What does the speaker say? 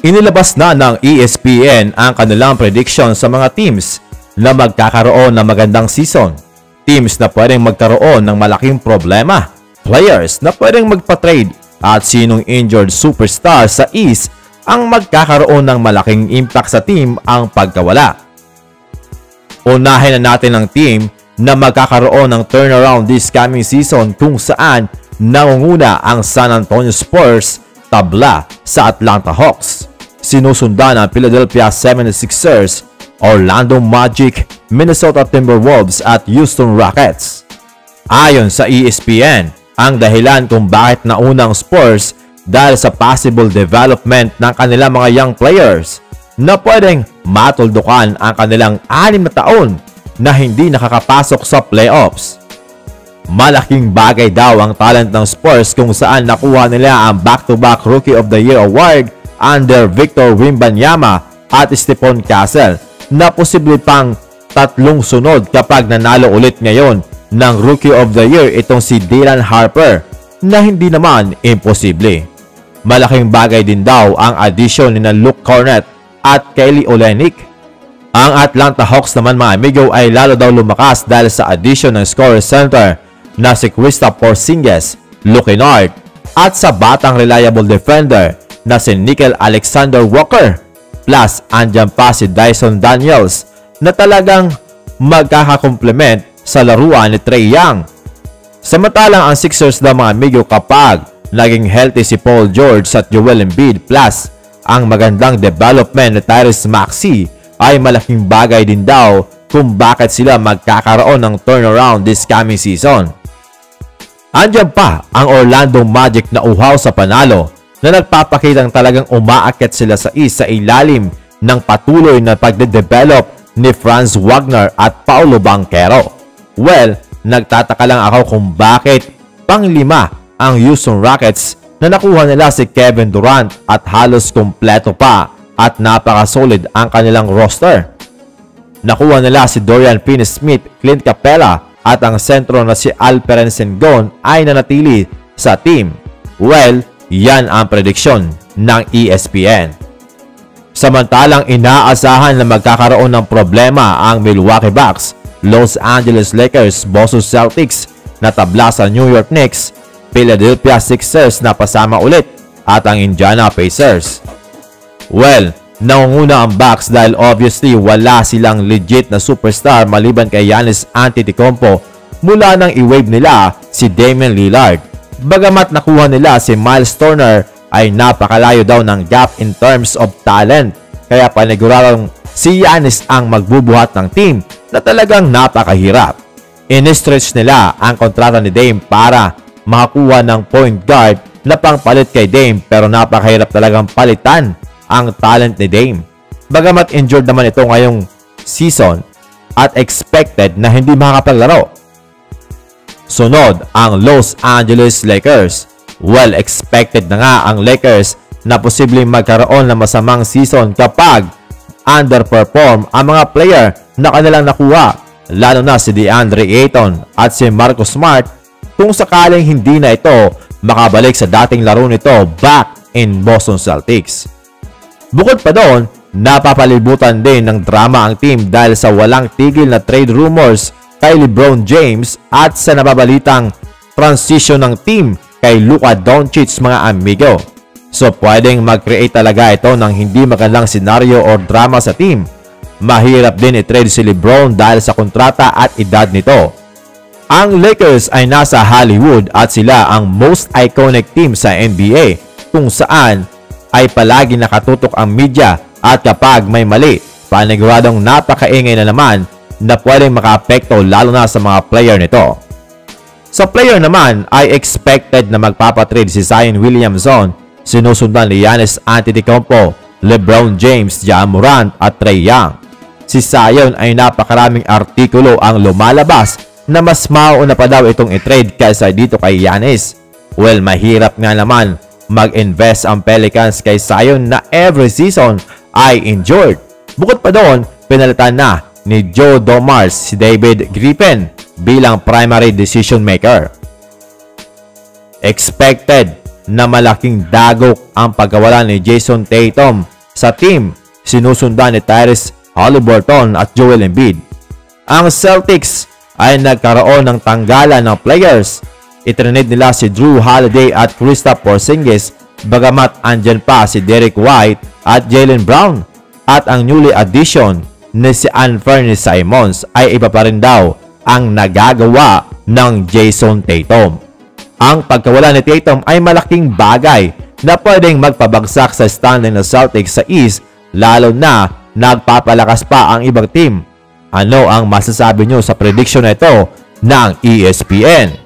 Inilabas na ng ESPN ang kanilang prediction sa mga teams na magkakaroon ng magandang season. Teams na pwedeng magkaroon ng malaking problema, players na pwedeng magpa-trade at sinong injured superstar sa East ang magkakaroon ng malaking impact sa team ang pagkawala. Unahin na natin ang team na magkakaroon ng turnaround this coming season kung saan nangunguna ang San Antonio Spurs tabla sa Atlanta Hawks. Sinusundan ang Philadelphia 76ers, Orlando Magic, Minnesota Timberwolves at Houston Rockets. Ayon sa ESPN, ang dahilan kung bakit naunang Spurs dahil sa possible development ng kanilang mga young players na pwedeng matuldukan ang kanilang 6 na taon na hindi nakakapasok sa playoffs. Malaking bagay daw ang talent ng Spurs kung saan nakuha nila ang back-to-back Rookie of the Year award under Victor Wembanyama at Stephon Castle na posible pang 3 sunod kapag nanalo ulit ngayon ng Rookie of the Year itong si Dylan Harper na hindi naman imposible. Malaking bagay din daw ang addition ni Luke Kornet at Kelly Olynyk. Ang Atlanta Hawks naman mga amigo ay lalo daw lumakas dahil sa addition ng scorer center na si Kristaps Porzingis, Luke Kennard at sa batang reliable defender na si Nickeil Alexander-Walker. Plus, andyan pa si Dyson Daniels na talagang magkakakomplement sa laruan ni Trae Young. Samantalang ang Sixers na mga amigo kapag naging healthy si Paul George at Joel Embiid plus ang magandang development ni Tyrese Maxey ay malaking bagay din daw kung bakit sila magkakaroon ng turnaround this coming season. Andyan pa ang Orlando Magic na uhaw sa panalo na nagpapakitang talagang umaakyat sila sa East sa ilalim ng patuloy na pagde-develop ni Franz Wagner at Paolo Banchero. Well, nagtataka lang ako kung bakit pang-5 ang Houston Rockets na nakuha nila si Kevin Durant at halos kumpleto pa at napaka-solid ang kanilang roster. Nakuha nila si Dorian Finney-Smith, Clint Capella at ang sentro na si Alperen Sengun ay nanatili sa team. Well, yan ang prediksyon ng ESPN. Samantalang inaasahan na magkakaroon ng problema ang Milwaukee Bucks, Los Angeles Lakers, Boston Celtics na tabla sa New York Knicks, Philadelphia Sixers na pasama ulit at ang Indiana Pacers. Well, nangunguna ang Bucks dahil obviously wala silang legit na superstar maliban kay Giannis Antetokounmpo mula nang i-wave nila si Damian Lillard. Bagamat nakuha nila si Miles Turner ay napakalayo daw ng gap in terms of talent. Kaya paniguradong si Giannis ang magbubuhat ng team na talagang napakahirap. In-stretch nila ang kontrata ni Dame para makakuha ng point guard na pangpalit kay Dame pero napakahirap talagang palitan ang talent ni Dame. Bagamat injured naman ito ngayong season at expected na hindi makakapaglaro. Sunod ang Los Angeles Lakers. Well, expected na nga ang Lakers na posibleng magkaroon ng masamang season kapag underperform ang mga player na kanilang nakuha, lalo na si DeAndre Ayton at si Marcus Smart kung sakaling hindi na ito makabalik sa dating laro nito back in Boston Celtics. Bukod pa doon, napapalibutan din ng drama ang team dahil sa walang tigil na trade rumors kay LeBron James at sa nababalitang transition ng team kay Luka Doncic mga amigo. So pwedeng mag-create talaga ito ng hindi magandang senaryo or drama sa team. Mahirap din i-trade si LeBron dahil sa kontrata at edad nito. Ang Lakers ay nasa Hollywood at sila ang most iconic team sa NBA kung saan ay palagi nakatutok ang media at kapag may mali, paniguradong napakaingay na naman na pwedeng makaapekto lalo na sa mga player nito. Sa player naman ay expected na magpapatrade si Zion Williamson, sinusundan ni Giannis Antetokounmpo, LeBron James, Ja Morant at Trae Young. Si Zion ay napakaraming artikulo ang lumalabas na mas mauna pa daw itong i-trade kaysa dito kay Giannis. Well, mahirap nga naman mag-invest ang Pelicans kay Zion na every season ay injured. Bukod pa doon, pinalitan na ni Joe Dumars si David Griffin bilang primary decision maker. Expected na malaking dagok ang pagkawala ni Jason Tatum sa team sinusundan ni Tyrese Haliburton at Joel Embiid. Ang Celtics ay nagkaroon ng tanggalan ng players. Itrinid nila si Drew Holiday at Kristaps Porzingis bagamat andyan pa si Derek White at Jaylen Brown. At ang newly addition ni si Anthony Simons ay iba pa rin daw ang nagagawa ng Jason Tatum. Ang pagkawala ni Tatum ay malaking bagay na pwedeng magpabagsak sa standing ng Celtics sa East, lalo na nagpapalakas pa ang ibang team. Ano ang masasabi nyo sa prediction na ito ng ESPN?